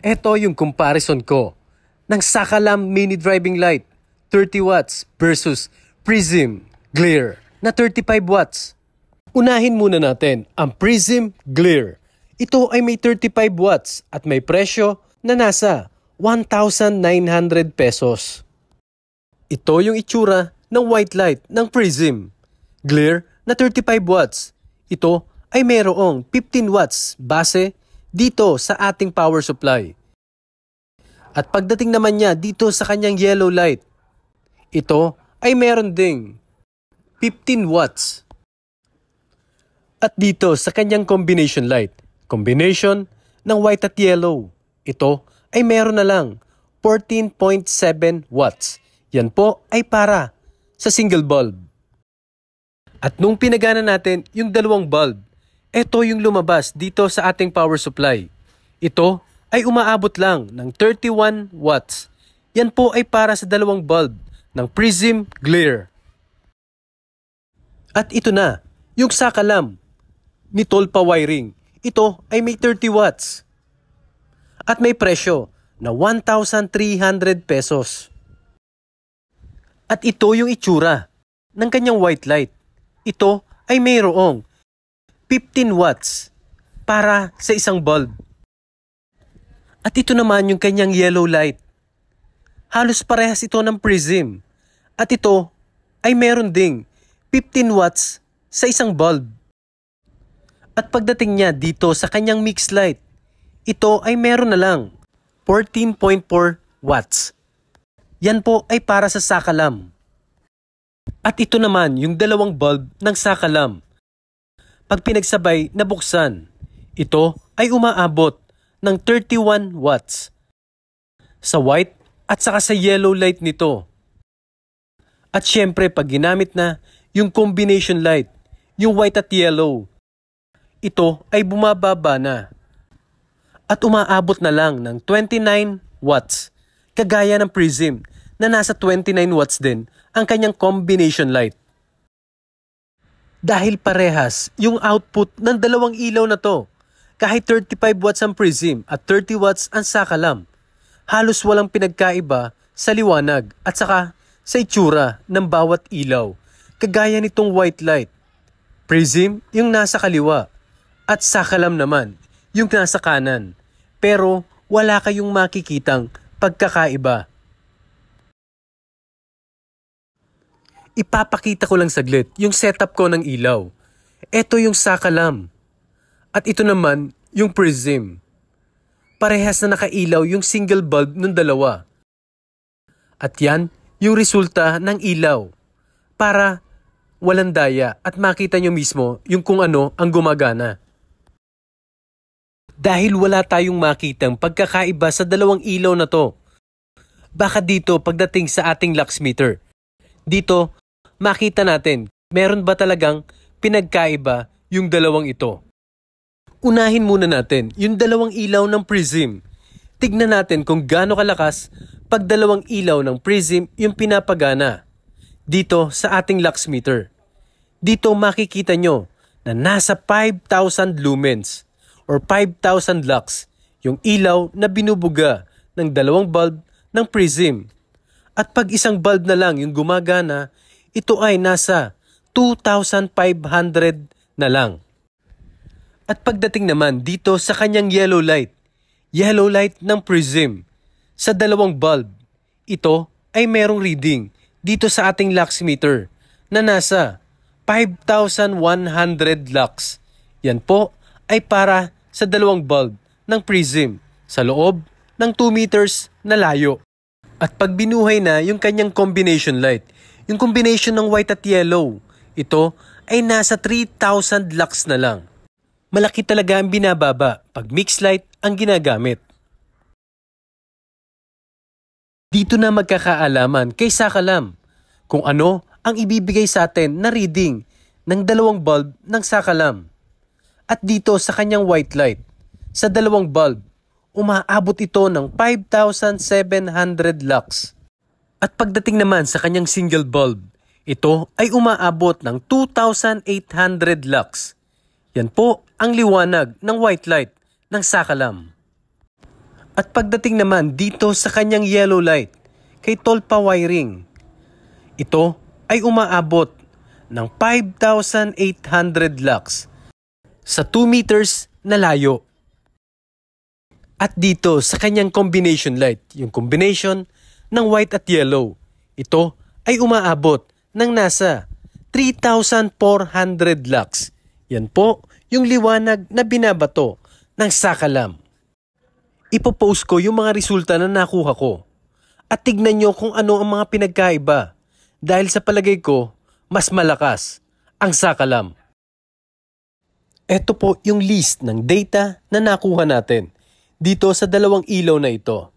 Ito yung comparison ko ng Sakalam Mini Driving Light 30 watts versus Prism Glare na 35 watts. Unahin muna natin ang Prism Glare. Ito ay may 35 watts at may presyo na nasa 1,900 pesos. Ito yung itsura ng white light ng Prism Glare na 35 watts. Ito ay mayroong 15 watts base dito sa ating power supply. At pagdating naman niya dito sa kanyang yellow light, ito ay meron ding 15 watts. At dito sa kanyang combination light, combination ng white at yellow, ito ay meron na lang 14.7 watts. Yan po ay para sa single bulb. At nung pinagana natin yung dalawang bulb, ito yung lumabas dito sa ating power supply. Ito ay umaabot lang ng 31 watts. Yan po ay para sa dalawang bulb ng Prism Glare. At ito na, yung Sakalam ni Tolpa wiring. Ito ay may 30 watts. At may presyo na 1,300 pesos. At ito yung itsura ng kanyang white light. Ito ay mayroong 15 watts para sa isang bulb. At ito naman yung kanyang yellow light. Halos parehas ito ng Prism. At ito ay meron ding 15 watts sa isang bulb. At pagdating niya dito sa kanyang mix light, ito ay meron na lang 14.4 watts. Yan po ay para sa Sakalam. At ito naman yung dalawang bulb ng Sakalam. Pag pinagsabay na buksan, ito ay umaabot ng 31 watts sa white at saka sa yellow light nito. At syempre pag ginamit na yung combination light, yung white at yellow, ito ay bumababa na at umaabot na lang ng 29 watts kagaya ng Prism na nasa 29 watts din ang kanyang combination light. Dahil parehas yung output ng dalawang ilaw na to, kahit 35 watts ang Prism at 30 watts ang Sakalam, halos walang pinagkaiba sa liwanag at saka sa itsura ng bawat ilaw. Kagaya nitong white light, Prism yung nasa kaliwa at Sakalam naman yung nasa kanan. Pero wala kayong makikitang pagkakaiba. Ipapakita ko lang saglit yung setup ko ng ilaw. Ito yung Sakalam. At ito naman yung Prism. Parehas na nakailaw yung single bulb ng dalawa. At yan yung resulta ng ilaw. Para walang daya at makita nyo mismo yung kung ano ang gumagana. Dahil wala tayong makitang pagkakaiba sa dalawang ilaw na to. Baka dito pagdating sa ating lux meter. Dito makita natin, meron ba talagang pinagkaiba yung dalawang ito? Unahin muna natin yung dalawang ilaw ng Prism. Tignan natin kung gaano kalakas pag dalawang ilaw ng Prism yung pinapagana. Dito sa ating lux meter. Dito makikita nyo na nasa 5,000 lumens or 5,000 lux yung ilaw na binubuga ng dalawang bulb ng Prism. At pag isang bulb na lang yung gumagana, ito ay nasa 2,500 na lang. At pagdating naman dito sa kanyang yellow light ng Prism, sa dalawang bulb, ito ay merong reading dito sa ating lux meter na nasa 5,100 lux. Yan po ay para sa dalawang bulb ng Prism sa loob ng 2 meters na layo. At pag binuhay na yung kanyang combination light, yung combination ng white at yellow, ito ay nasa 3,000 lux na lang. Malaki talaga ang binababa pag mixed light ang ginagamit. Dito na magkakaalaman kay Sakalam kung ano ang ibibigay sa atin na reading ng dalawang bulb ng Sakalam. At dito sa kanyang white light, sa dalawang bulb, umaabot ito ng 5,700 lux. At pagdating naman sa kanyang single bulb, ito ay umaabot ng 2,800 lux. Yan po ang liwanag ng white light ng Sakalam. At pagdating naman dito sa kanyang yellow light, kay Tolpa wiring, ito ay umaabot ng 5,800 lux sa 2 meters na layo. At dito sa kanyang combination light, yung combination ng white at yellow, ito ay umaabot ng nasa 3,400 lux. Yan po yung liwanag na binabato ng Sakalam. Ipopost ko yung mga resulta na nakuha ko. At tignan nyo kung ano ang mga pinagkaiba. Dahil sa palagay ko, mas malakas ang Sakalam. Ito po yung list ng data na nakuha natin dito sa dalawang ilaw na ito.